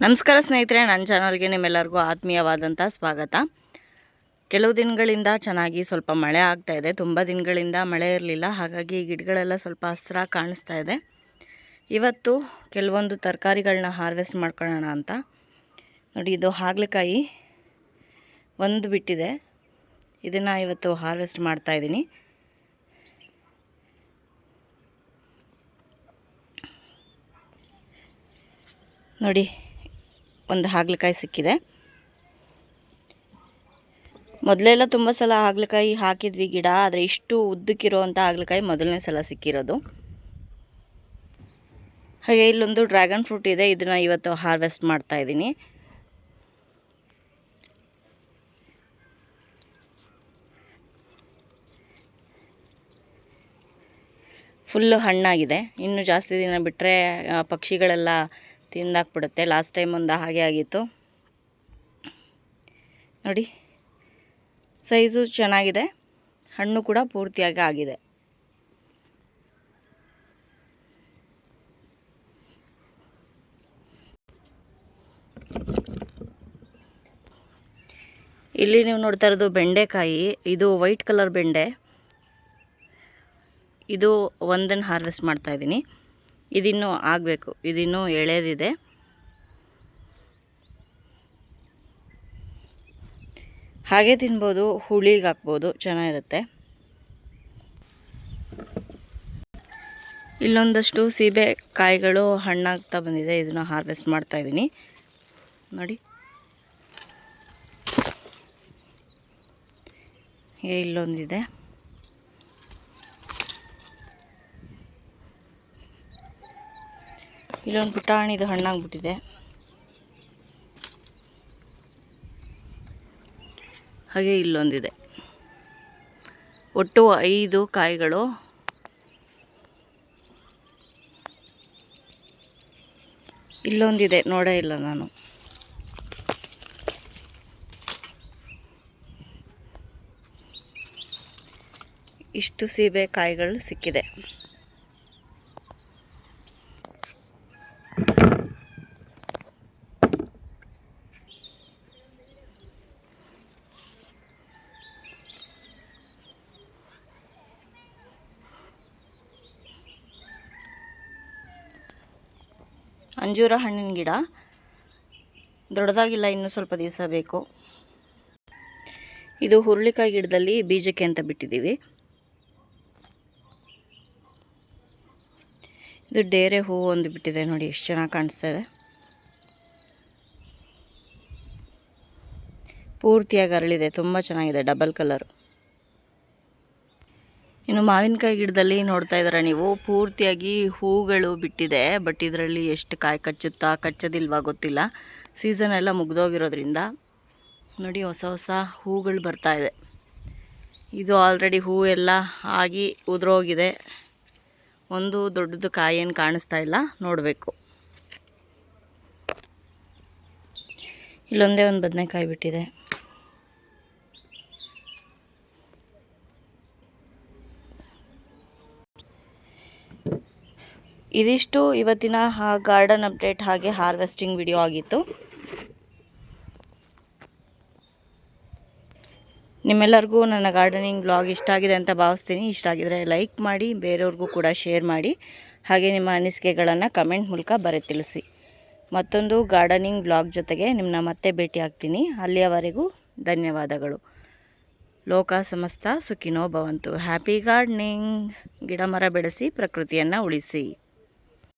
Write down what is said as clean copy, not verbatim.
ನಮಸ್ಕಾರ ಸ್ನೇಹಿತರೆ, ನನ್ನ ಚಾನಲ್ಗೆ ನಿಮ್ಮೆಲ್ಲರಿಗೂ ಆತ್ಮೀಯವಾದಂಥ ಸ್ವಾಗತ. ಕೆಲವು ದಿನಗಳಿಂದ ಚೆನ್ನಾಗಿ ಸ್ವಲ್ಪ ಮಳೆ ಆಗ್ತಾ ಇದೆ. ತುಂಬ ದಿನಗಳಿಂದ ಮಳೆ ಇರಲಿಲ್ಲ, ಹಾಗಾಗಿ ಗಿಡಗಳೆಲ್ಲ ಸ್ವಲ್ಪ ಹಸಿರಾಗಿ ಕಾಣಿಸ್ತಾ ಇದೆ. ಇವತ್ತು ಕೆಲವೊಂದು ತರಕಾರಿಗಳನ್ನ ಹಾರ್ವೆಸ್ಟ್ ಮಾಡ್ಕೊಳ್ಳೋಣ ಅಂತ ನೋಡಿ. ಇದು ಹಾಗಲಕಾಯಿ ಒಂದು ಬಿಟ್ಟಿದೆ, ಇದನ್ನು ಇವತ್ತು ಹಾರ್ವೆಸ್ಟ್ ಮಾಡ್ತಾಯಿದ್ದೀನಿ. ನೋಡಿ, ಒಂದು ಹಾಗಲಕಾಯಿ ಸಿಕ್ಕಿದೆ. ಮೊದಲೆಲ್ಲ ತುಂಬ ಸಲ ಹಾಗಲಕಾಯಿ ಹಾಕಿದ್ವಿ ಗಿಡ, ಆದರೆ ಇಷ್ಟು ಉದ್ದಕ್ಕಿರುವಂಥ ಹಾಗಲಕಾಯಿ ಮೊದಲನೇ ಸಲ ಸಿಕ್ಕಿರೋದು. ಹಾಗೆ ಇಲ್ಲೊಂದು ಡ್ರ್ಯಾಗನ್ ಫ್ರೂಟ್ ಇದೆ, ಇದನ್ನು ಇವತ್ತು ಹಾರ್ವೆಸ್ಟ್ ಮಾಡ್ತಾ ಇದ್ದೀನಿ. ಫುಲ್ಲು ಹಣ್ಣಾಗಿದೆ. ಇನ್ನು ಜಾಸ್ತಿ ದಿನ ಬಿಟ್ಟರೆ ಪಕ್ಷಿಗಳೆಲ್ಲ ತಿಂದಾಕ್ಬಿಡುತ್ತೆ. ಲಾಸ್ಟ್ ಟೈಮ್ ಒಂದು ಹಾಗೆ ಆಗಿತ್ತು ನೋಡಿ. ಸೈಜು ಚೆನ್ನಾಗಿದೆ, ಹಣ್ಣು ಕೂಡ ಪೂರ್ತಿಯಾಗಿ ಆಗಿದೆ. ಇಲ್ಲಿ ನೀವು ನೋಡ್ತಾ ಇರೋದು ಬೆಂಡೆಕಾಯಿ. ಇದು ವೈಟ್ ಕಲರ್ ಬೆಂಡೆ. ಇದು ಒಂದನ್ನು ಹಾರ್ವೆಸ್ಟ್ ಮಾಡ್ತಾ ಇದ್ದೀನಿ. ಇದಿನ್ನೂ ಆಗಬೇಕು, ಇದಿನ್ನೂ ಎಳೆದಿದೆ. ಹಾಗೆ ತಿನ್ಬೋದು, ಹುಳಿಗೆ ಹಾಕ್ಬೋದು, ಚೆನ್ನಾಗಿರುತ್ತೆ. ಇಲ್ಲೊಂದಷ್ಟು ಸೀಬೆಕಾಯಿಗಳು ಹಣ್ಣಾಗ್ತಾ ಬಂದಿದೆ, ಇದನ್ನು ಹಾರ್ವೆಸ್ಟ್ ಮಾಡ್ತಾ ಇದ್ದೀನಿ ನೋಡಿ. ಇಲ್ಲೊಂದಿದೆ. ಇಲ್ಲೊಂದು ಪುಟಾಣಿದು ಹಣ್ಣಾಗ್ಬಿಟ್ಟಿದೆ. ಹಾಗೆ ಇಲ್ಲೊಂದಿದೆ. ಒಟ್ಟು 5 ಕಾಯಿಗಳು. ಇಲ್ಲೊಂದಿದೆ, ನೋಡೇ ಇಲ್ಲ ನಾನು. ಇಷ್ಟು ಸೀಬೆಕಾಯಿಗಳು ಸಿಕ್ಕಿದೆ. ಅಂಜೂರ ಹಣ್ಣಿನ ಗಿಡ ದೊಡ್ಡದಾಗಿಲ್ಲ, ಇನ್ನೂ ಸ್ವಲ್ಪ ದಿವಸ ಬೇಕು. ಇದು ಹುರುಳಿಕಾಯಿ ಗಿಡದಲ್ಲಿ ಬೀಜಕ್ಕೆ ಅಂತ ಬಿಟ್ಟಿದ್ದೀವಿ. ಇದು ಡೇರೆ ಹೂವು ಒಂದು ಬಿಟ್ಟಿದೆ ನೋಡಿ, ಎಷ್ಟು ಚೆನ್ನಾಗಿ ಕಾಣಿಸ್ತಾ ಇದೆ. ಪೂರ್ತಿಯಾಗಿ ಅರಳಿದೆ, ತುಂಬ ಚೆನ್ನಾಗಿದೆ, ಡಬಲ್ ಕಲರು. ಇನ್ನು ಮಾವಿನಕಾಯಿ ಗಿಡದಲ್ಲಿ ನೋಡ್ತಾ ಇದ್ದೀರ ನೀವು, ಪೂರ್ತಿಯಾಗಿ ಹೂಗಳು ಬಿಟ್ಟಿದೆ. ಬಟ್ ಇದರಲ್ಲಿ ಎಷ್ಟು ಕಾಯಿ ಕಚ್ಚುತ್ತಾ ಕಚ್ಚೋದಿಲ್ವಾ ಗೊತ್ತಿಲ್ಲ. ಸೀಸನ್ ಎಲ್ಲ ಮುಗ್ದೋಗಿರೋದ್ರಿಂದ ನೋಡಿ, ಹೊಸ ಹೊಸ ಹೂಗಳು ಬರ್ತಾ ಇದೆ. ಇದು ಆಲ್ರೆಡಿ ಹೂ ಎಲ್ಲ ಆಗಿ ಉದುರೋಗಿದೆ. ಒಂದು ದೊಡ್ಡದು ಕಾಯಿ ಏನು ಕಾಣಿಸ್ತಾ ಇಲ್ಲ, ನೋಡಬೇಕು. ಇಲ್ಲೊಂದೇ ಒಂದು ಬದನೆಕಾಯಿ ಬಿಟ್ಟಿದೆ. ಇದಿಷ್ಟು ಇವತ್ತಿನ ಗಾರ್ಡನ್ ಅಪ್ಡೇಟ್ ಹಾಗೆ ಹಾರ್ವೆಸ್ಟಿಂಗ್ ವಿಡಿಯೋ ಆಗಿತ್ತು. ನಿಮ್ಮೆಲ್ಲರಿಗೂ ನನ್ನ ಗಾರ್ಡನಿಂಗ್ ಬ್ಲಾಗ್ ಇಷ್ಟ ಆಗಿದೆ ಅಂತ ಭಾವಿಸ್ತೀನಿ. ಇಷ್ಟ ಆಗಿದರೆ ಲೈಕ್ ಮಾಡಿ, ಬೇರೆಯವ್ರಿಗೂ ಕೂಡ ಶೇರ್ ಮಾಡಿ. ಹಾಗೆ ನಿಮ್ಮ ಅನಿಸಿಕೆಗಳನ್ನು ಕಮೆಂಟ್ ಮೂಲಕ ಬರೆದು ತಿಳಿಸಿ. ಮತ್ತೊಂದು ಗಾರ್ಡನಿಂಗ್ ಬ್ಲಾಗ್ ಜೊತೆಗೆ ನಿಮ್ಮನ್ನ ಮತ್ತೆ ಭೇಟಿ ಆಗ್ತೀನಿ. ಅಲ್ಲಿಯವರೆಗೂ ಧನ್ಯವಾದಗಳು. ಲೋಕ ಸಮಸ್ತ ಸುಖಿನೋ ಭವಂತು. Happy gardening. ಗಿಡ ಮರ ಬೆಳೆಸಿ, ಪ್ರಕೃತಿಯನ್ನು ಉಳಿಸಿ.